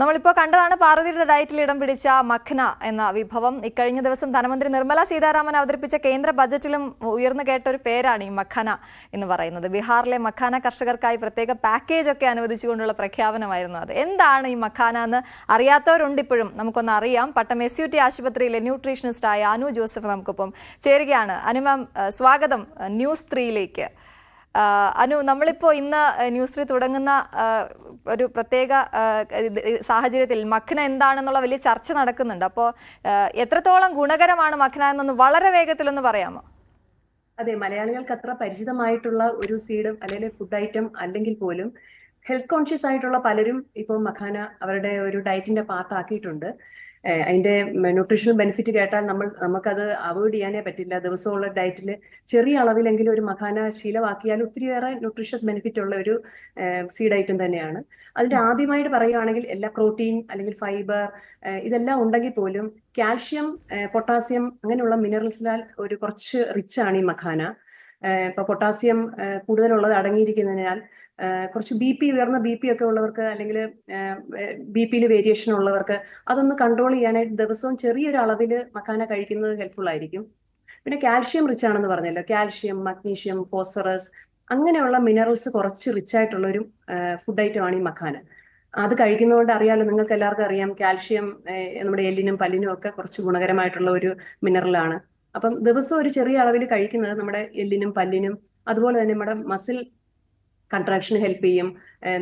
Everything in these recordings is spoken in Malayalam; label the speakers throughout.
Speaker 1: നമ്മളിപ്പോൾ കണ്ടതാണ് പാർവതിയുടെ ഡയറ്റിൽ ഇടം പിടിച്ച മഖ്ന എന്ന വിഭവം. ഇക്കഴിഞ്ഞ ദിവസം ധനമന്ത്രി നിർമ്മല സീതാരാമൻ അവതരിപ്പിച്ച കേന്ദ്ര ബജറ്റിലും ഉയർന്നു കേട്ട ഒരു പേരാണ് ഈ മഖാന എന്ന് പറയുന്നത്. ബീഹാറിലെ മഖാന കർഷകർക്കായി പ്രത്യേക പാക്കേജ് ഒക്കെ അനുവദിച്ചുകൊണ്ടുള്ള പ്രഖ്യാപനമായിരുന്നു അത്. എന്താണ് ഈ മഖാന എന്ന് അറിയാത്തവരുണ്ട് ഇപ്പോഴും. നമുക്കൊന്ന് അറിയാം. പട്ടം SUT ആശുപത്രിയിലെ ന്യൂട്രീഷനിസ്റ്റായ അനു ജോസഫ് നമുക്കൊപ്പം ചേരുകയാണ്. അനു മാം, സ്വാഗതം ന്യൂസ് 3യിലേക്ക്. അനു, നമ്മളിപ്പോൾ ഇന്ന് ന്യൂസ് 3 തുടങ്ങുന്ന ഒരു പ്രത്യേക സാഹചര്യത്തിൽ മഖ്ന എന്താണെന്നുള്ള വലിയ ചർച്ച നടക്കുന്നുണ്ട്. അപ്പോൾ എത്രത്തോളം ഗുണകരമാണ് മഖ്ന എന്നൊന്ന് വളരെ വേഗത്തിലൊന്ന് പറയാമോ?
Speaker 2: അതെ, മലയാളികൾക്ക് അത്ര പരിചിതമായിട്ടുള്ള ഒരു സീഡ് അല്ലെങ്കിൽ ഫുഡ് ഐറ്റം അല്ലെങ്കിൽ പോലും ഹെൽത്ത് കോൺഷ്യസ് ആയിട്ടുള്ള പലരും ഇപ്പോൾ മഖാന അവരുടെ ഒരു ഡയറ്റിന്റെ പാർട്ട് ആക്കിയിട്ടുണ്ട്. അതിന്റെ ന്യൂട്രീഷണൽ ബെനിഫിറ്റ് കേട്ടാൽ നമുക്കത് അവോയ്ഡ് ചെയ്യാനേ പറ്റില്ല. ദിവസമുള്ള ഡയറ്റിൽ ചെറിയ അളവിലെങ്കിലും ഒരു മഖാന ശീലമാക്കിയാൽ ഒത്തിരിയേറെ ന്യൂട്രീഷ്യസ് ബെനിഫിറ്റ് ഉള്ള ഒരു സീഡ് ഐറ്റം തന്നെയാണ്. അതിന്റെ ആദ്യമായിട്ട് പറയുകയാണെങ്കിൽ എല്ലാ പ്രോട്ടീൻ അല്ലെങ്കിൽ ഫൈബർ ഇതെല്ലാം ഉണ്ടെങ്കിൽ പോലും കാൽഷ്യം, പൊട്ടാസ്യം അങ്ങനെയുള്ള മിനറൽസിനാൽ ഒരു കുറച്ച് റിച്ച് ആണ് ഈ മഖാന. ഇപ്പൊ പൊട്ടാസ്യം കൂടുതലുള്ളത് അടങ്ങിയിരിക്കുന്നതിനാൽ കുറച്ച് ഉയർന്ന BP ഒക്കെ ഉള്ളവർക്ക് അല്ലെങ്കിൽ BP വേരിയേഷൻ ഉള്ളവർക്ക് അതൊന്ന് കൺട്രോൾ ചെയ്യാനായിട്ട് ദിവസവും ചെറിയൊരു അളവിൽ മഖാന കഴിക്കുന്നത് ഹെൽപ്ഫുൾ ആയിരിക്കും. പിന്നെ കാൽഷ്യം റിച്ച് ആണെന്ന് പറഞ്ഞല്ലോ. കാൽഷ്യം, മഗ്നീഷ്യം, ഫോസ്ഫറസ് അങ്ങനെയുള്ള മിനറൽസ് കുറച്ച് റിച്ച് ആയിട്ടുള്ള ഒരു ഫുഡ് ഐറ്റം ആണ് ഈ മഖാന. അത് കഴിക്കുന്നതുകൊണ്ട് അറിയാലോ, നിങ്ങൾക്ക് എല്ലാവർക്കും അറിയാം, കാൽഷ്യം നമ്മുടെ എല്ലിനും പല്ലിനും ഒക്കെ കുറച്ച് ഗുണകരമായിട്ടുള്ള ഒരു മിനറലാണ്. അപ്പം ദിവസം ഒരു ചെറിയ അളവിൽ കഴിക്കുന്നത് നമ്മുടെ എല്ലിനും പല്ലിനും അതുപോലെ തന്നെ നമ്മുടെ മസിൽ കൺട്രാക്ഷന് ഹെൽപ്പ് ചെയ്യും,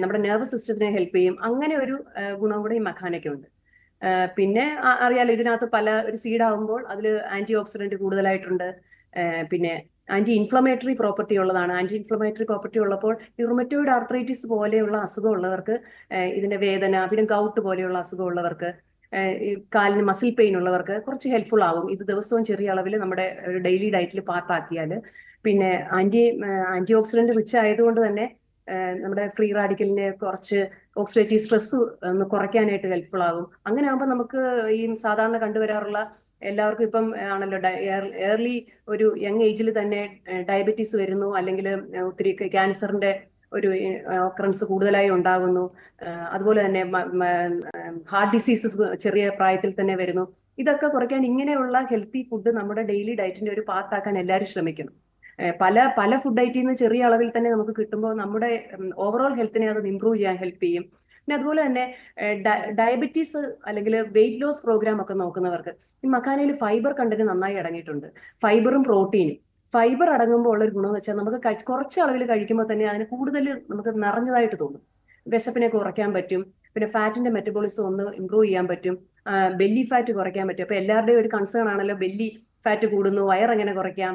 Speaker 2: നമ്മുടെ നെർവസ് സിസ്റ്റത്തിനെ ഹെൽപ്പ് ചെയ്യും. അങ്ങനെ ഒരു ഗുണം കൂടെ ഈ മഖാനയ്ക്കുണ്ട്. പിന്നെ അറിയാലോ, ഇതിനകത്ത് ഒരു സീഡ് ആകുമ്പോൾ അതിൽ ആന്റി ഓക്സിഡന്റ് കൂടുതലായിട്ടുണ്ട്. പിന്നെ ആന്റി ഇൻഫ്ലമേറ്ററി പ്രോപ്പർട്ടി ഉള്ളതാണ്. ആന്റി ഇൻഫ്ലമേറ്ററി പ്രോപ്പർട്ടി ഉള്ളപ്പോൾ റുമറ്റോയിഡ് ആർത്രൈറ്റിസ് പോലെയുള്ള അസുഖമുള്ളവർക്ക്, ഇതിന്റെ വേദന, പിന്നെ ഗൗട്ട് പോലെയുള്ള അസുഖമുള്ളവർക്ക്, കാലിന് മസിൽ പെയിൻ ഉള്ളവർക്ക് കുറച്ച് ഹെൽപ്ഫുൾ ആകും ഇത് ദിവസവും ചെറിയ അളവിൽ നമ്മുടെ ഡെയിലി ഡയറ്റിൽ പാർട്ടാക്കിയാൽ. പിന്നെ ആന്റി ഓക്സിഡന്റ് റിച്ച് ആയതുകൊണ്ട് തന്നെ നമ്മുടെ ഫ്രീ റാഡിക്കലിനെ കുറച്ച് ഓക്സിഡേറ്റീവ് സ്ട്രെസ് ഒന്ന് കുറയ്ക്കാനായിട്ട് ഹെൽപ്ഫുൾ ആകും. അങ്ങനെ ആകുമ്പോൾ നമുക്ക് ഈ സാധാരണ കണ്ടുവരാറുള്ള എല്ലാവർക്കും ഇപ്പം ആണല്ലോ ഏർലി ഒരു യങ് ഏജിൽ തന്നെ ഡയബറ്റീസ് വരുന്നു, അല്ലെങ്കിൽ ഒത്തിരി ക്യാൻസറിന്റെ ഒരു ഓക്കറൻസ് കൂടുതലായി ഉണ്ടാകുന്നു. അതുപോലെ തന്നെ ഹാർട്ട് ഡിസീസസ് ചെറിയ പ്രായത്തിൽ തന്നെ വരുന്നു. ഇതൊക്കെ കുറയ്ക്കാൻ ഇങ്ങനെയുള്ള ഹെൽത്തി ഫുഡ് നമ്മുടെ ഡെയിലി ഡയറ്റിന്റെ ഒരു പാർട്ടാക്കാൻ എല്ലാവരും ശ്രമിക്കണം. പല ഫുഡ് ഐറ്റിൽ നിന്ന് ചെറിയ അളവിൽ തന്നെ നമുക്ക് കിട്ടുമ്പോൾ നമ്മുടെ ഓവറോൾ ഹെൽത്തിനെ അത് ഇംപ്രൂവ് ചെയ്യാൻ ഹെൽപ്പ് ചെയ്യും. പിന്നെ അതുപോലെ തന്നെ ഡയബറ്റീസ് അല്ലെങ്കിൽ വെയിറ്റ് ലോസ് പ്രോഗ്രാം ഒക്കെ നോക്കുന്നവർക്ക് ഈ മഖാനയിൽ ഫൈബർ കണ്ടന്റ് നന്നായി അടങ്ങിയിട്ടുണ്ട്. ഫൈബറും പ്രോട്ടീനും. ഫൈബർ അടങ്ങുമ്പോൾ ഉള്ള ഒരു ഗുണം എന്ന് വെച്ചാൽ നമുക്ക് കുറച്ച് അളവിൽ കഴിക്കുമ്പോൾ തന്നെ അതിന് കൂടുതൽ നമുക്ക് നിറഞ്ഞതായിട്ട് തോന്നും. വിശപ്പിനെ കുറയ്ക്കാൻ പറ്റും. പിന്നെ ഫാറ്റിന്റെ മെറ്റബോളിസം ഒന്ന് ഇംപ്രൂവ് ചെയ്യാൻ പറ്റും. ബെല്ലി ഫാറ്റ് കുറയ്ക്കാൻ പറ്റും. അപ്പൊ എല്ലാവരുടെയും ഒരു കൺസേൺ ആണല്ലോ, ബെല്ലി ഫാറ്റ് കൂടുന്നു, വയറെങ്ങനെ കുറയ്ക്കാം,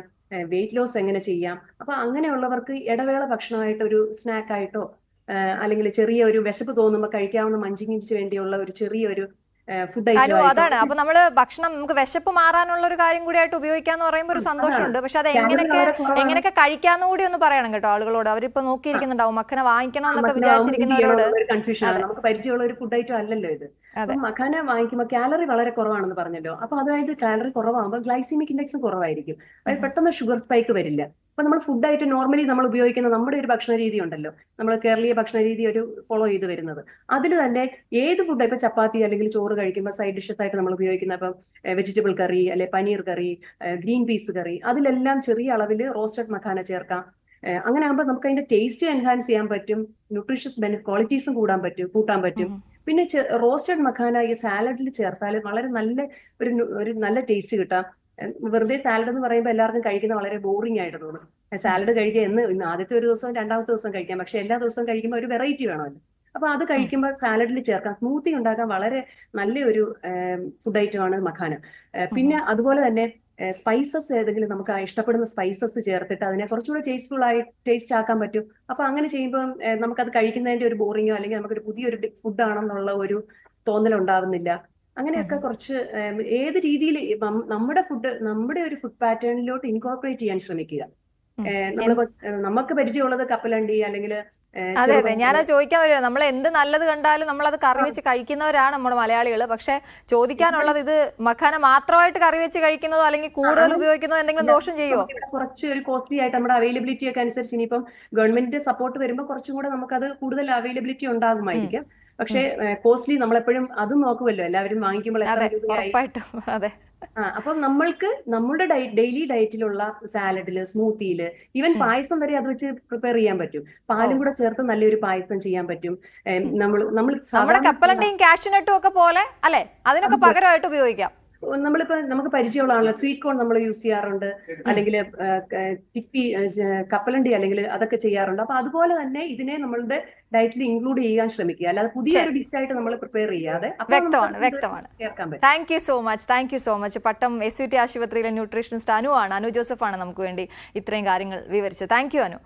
Speaker 2: വെയിറ്റ് ലോസ് എങ്ങനെ ചെയ്യാം. അപ്പൊ അങ്ങനെയുള്ളവർക്ക് ഇടവേള ഭക്ഷണമായിട്ട് ഒരു സ്നാക്ക് ആയിട്ടോ അല്ലെങ്കിൽ ചെറിയ ഒരു വിശപ്പ് തോന്നുമ്പോൾ കഴിക്കാവുന്ന മഞ്ചിങ്ങിന് വേണ്ടിയുള്ള ഒരു ചെറിയൊരു ഫുഡ് ഐറ്റം.
Speaker 1: അതാണ്. അപ്പൊ നമ്മള് ഭക്ഷണം നമുക്ക് വിശപ്പ് മാറാനുള്ള ഒരു കാര്യം കൂടി ആയിട്ട് ഉപയോഗിക്കാന്ന് പറയുമ്പോൾ ഒരു സന്തോഷമുണ്ട്. പക്ഷെ അത് എങ്ങനെയൊക്കെ കഴിക്കാന്ന് കൂടി ഒന്ന് പറയണം കേട്ടോ ആളുകളോട്. അവരിപ്പോ നോക്കിയിരിക്കുന്നുണ്ടാവും മഖാന വാങ്ങിക്കണം എന്നൊക്കെ വിചാരിച്ചിരിക്കുന്നവരോട്.
Speaker 2: നമുക്ക് പരിചയമുള്ള ഒരു ഫുഡ് ഐറ്റം അല്ലല്ലോ ഇത്. മഖാന വാങ്ങിക്കുമ്പോൾ കാലറി വളരെ കുറവാണെന്ന് പറഞ്ഞല്ലോ. അപ്പൊ അതായത് കാലറി കുറവാകുമ്പോൾ ഗ്ലൈസിമിക് ഇൻഡെക്സും കുറവായിരിക്കും. അതായത് പെട്ടെന്ന് ഷുഗർ സ്പൈക്ക് വരില്ല. അപ്പൊ നമ്മൾ ഫുഡ് ആയിട്ട് നോർമലി നമ്മൾ ഉപയോഗിക്കുന്ന നമ്മുടെ ഒരു ഭക്ഷണ രീതി ഉണ്ടല്ലോ, നമ്മൾ കേരളീയ ഭക്ഷണ രീതി ഒരു ഫോളോ ചെയ്ത് വരുന്നത്, അതിൽ തന്നെ ഏത് ഫുഡ്, ഇപ്പൊ ചപ്പാത്തി അല്ലെങ്കിൽ ചോറ് കഴിക്കുമ്പോൾ സൈഡ് ഡിഷസ് ആയിട്ട് നമ്മൾ ഉപയോഗിക്കുന്ന ഇപ്പം വെജിറ്റബിൾ കറി അല്ലെ പനീർ കറി, ഗ്രീൻ പീസ് കറി, അതിലെല്ലാം ചെറിയ അളവിൽ റോസ്റ്റഡ് മഖാന ചേർക്കാം. അങ്ങനെ ആകുമ്പോൾ നമുക്ക് അതിന്റെ ടേസ്റ്റ് എൻഹാൻസ് ചെയ്യാൻ പറ്റും, ന്യൂട്രീഷ്യസ് ക്വാളിറ്റീസും കൂട്ടാൻ പറ്റും. പിന്നെ റോസ്റ്റഡ് മഖാന ഈ സാലഡിൽ ചേർത്താൽ വളരെ ഒരു നല്ല ടേസ്റ്റ് കിട്ടാം. വെറുതെ സാലഡ് എന്ന് പറയുമ്പോൾ എല്ലാവർക്കും കഴിക്കുന്ന വളരെ ബോറിംഗ് ആയിട്ട് തോന്നും. സാലഡ് കഴിക്കുക ഇന്ന് ആദ്യത്തെ ഒരു ദിവസം രണ്ടാമത്തെ ദിവസം കഴിക്കാം, പക്ഷെ എല്ലാ ദിവസവും കഴിക്കുമ്പോൾ ഒരു വെറൈറ്റി വേണമല്ലോ. അപ്പൊ അത് കഴിക്കുമ്പോൾ സാലഡിൽ ചേർക്കാം. സ്മൂത്തി ഉണ്ടാക്കാൻ വളരെ നല്ലൊരു ഫുഡ് ഐറ്റം ആണ് മഖാന. പിന്നെ അതുപോലെ തന്നെ സ്പൈസസ് ഏതെങ്കിലും നമുക്ക് ഇഷ്ടപ്പെടുന്ന സ്പൈസസ് ചേർത്തിട്ട് അതിനെ കുറച്ചുകൂടെ ടേസ്റ്റ് ആക്കാൻ പറ്റും. അപ്പൊ അങ്ങനെ ചെയ്യുമ്പോൾ നമുക്കത് കഴിക്കുന്നതിന്റെ ഒരു ബോറിങ്ങോ അല്ലെങ്കിൽ നമുക്കൊരു പുതിയൊരു ഫുഡ് ആണെന്നുള്ള ഒരു തോന്നൽ ഉണ്ടാവുന്നില്ല. അങ്ങനെയൊക്കെ കുറച്ച് ഏത് രീതിയിൽ നമ്മുടെ ഒരു ഫുഡ് പാറ്റേണിലോട്ട് ഇൻകോർപ്പറേറ്റ് ചെയ്യാൻ ശ്രമിക്കുക. നമുക്ക് പരിചയമുള്ളത് കപ്പലണ്ടി അല്ലെങ്കിൽ
Speaker 1: അതെ അതെ, ഞാനത് ചോദിക്കാൻ വരികയാണ്. നമ്മൾ എന്ത് നല്ലത് കണ്ടാലും നമ്മളത് കറി വെച്ച് കഴിക്കുന്നവരാണ് നമ്മുടെ മലയാളികൾ. പക്ഷെ ചോദിക്കാനുള്ളത്, ഇത് മഖാന മാത്രമായിട്ട് കറി വെച്ച് കഴിക്കുന്നതോ അല്ലെങ്കിൽ കൂടുതൽ ഉപയോഗിക്കുന്നതോ എന്തെങ്കിലും ദോഷം ചെയ്യുമോ?
Speaker 2: കുറച്ച് ഒരു കോസ്റ്റ്ലി ആയിട്ട് നമ്മുടെ അവൈലബിലിറ്റി ഒക്കെ അനുസരിച്ച് ഇനിയിപ്പം ഗവൺമെന്റിന്റെ സപ്പോർട്ട് വരുമ്പോൾ കുറച്ചും കൂടെ നമുക്കത് കൂടുതൽ അവൈലബിലിറ്റി ഉണ്ടാകുമായിരിക്കും. പക്ഷേ കോസ്റ്റ്ലി നമ്മളെപ്പോഴും അതും നോക്കുമല്ലോ, എല്ലാവരും വാങ്ങിക്കുമ്പോൾ എത്ര
Speaker 1: അതെ,
Speaker 2: രൂപയായി.
Speaker 1: ഉറപ്പായിട്ടും. അതെ,
Speaker 2: അപ്പം നമ്മൾക്ക് നമ്മുടെ ഡെയിലി ഡയറ്റിലുള്ള സാലഡില്, സ്മൂത്തിയില്, ഈവൻ പായസം വരെ അത് വെച്ച് പ്രിപ്പയർ ചെയ്യാൻ പറ്റും. പാലും കൂടെ ചേർത്ത് നല്ലൊരു പായസം ചെയ്യാൻ പറ്റും. നമ്മൾ
Speaker 1: നമ്മുടെ
Speaker 2: സാധാരണ
Speaker 1: കപ്പലണ്ടിയും കാഷ്യൂനട്ടും ഒക്കെ പോലെ അല്ലെ, അതിനൊക്കെ പകരമായിട്ട് ഉപയോഗിക്കാം.
Speaker 2: നമ്മളിപ്പോ നമുക്ക് പരിചയമുള്ളതാണല്ലോ, സ്വീറ്റ് കോൺ നമ്മൾ യൂസ് ചെയ്യാറുണ്ട്, അല്ലെങ്കിൽ ചിപ്പി, കപ്പലണ്ടി അല്ലെങ്കിൽ അതൊക്കെ ചെയ്യാറുണ്ട്. അപ്പൊ അതുപോലെ തന്നെ ഇതിനെ നമ്മളുടെ ഡയറ്റിൽ ഇൻക്ലൂഡ് ചെയ്യാൻ ശ്രമിക്കുക, അല്ലാതെ പുതിയൊരു ഡിഷായിട്ട് നമ്മൾ പ്രിപ്പയർ ചെയ്യാതെ.
Speaker 1: വ്യക്തമാണ്.
Speaker 2: ചേർക്കാൻ പറ്റും.
Speaker 1: Thank you so much. Pattom SUT ആശുപത്രിയിലെ ന്യൂട്രീഷനിസ്റ്റ് അനു ജോസഫ് ആണ് നമുക്ക് വേണ്ടി ഇത്രയും കാര്യങ്ങൾ വിവരിച്ചത്. Thank you Anu.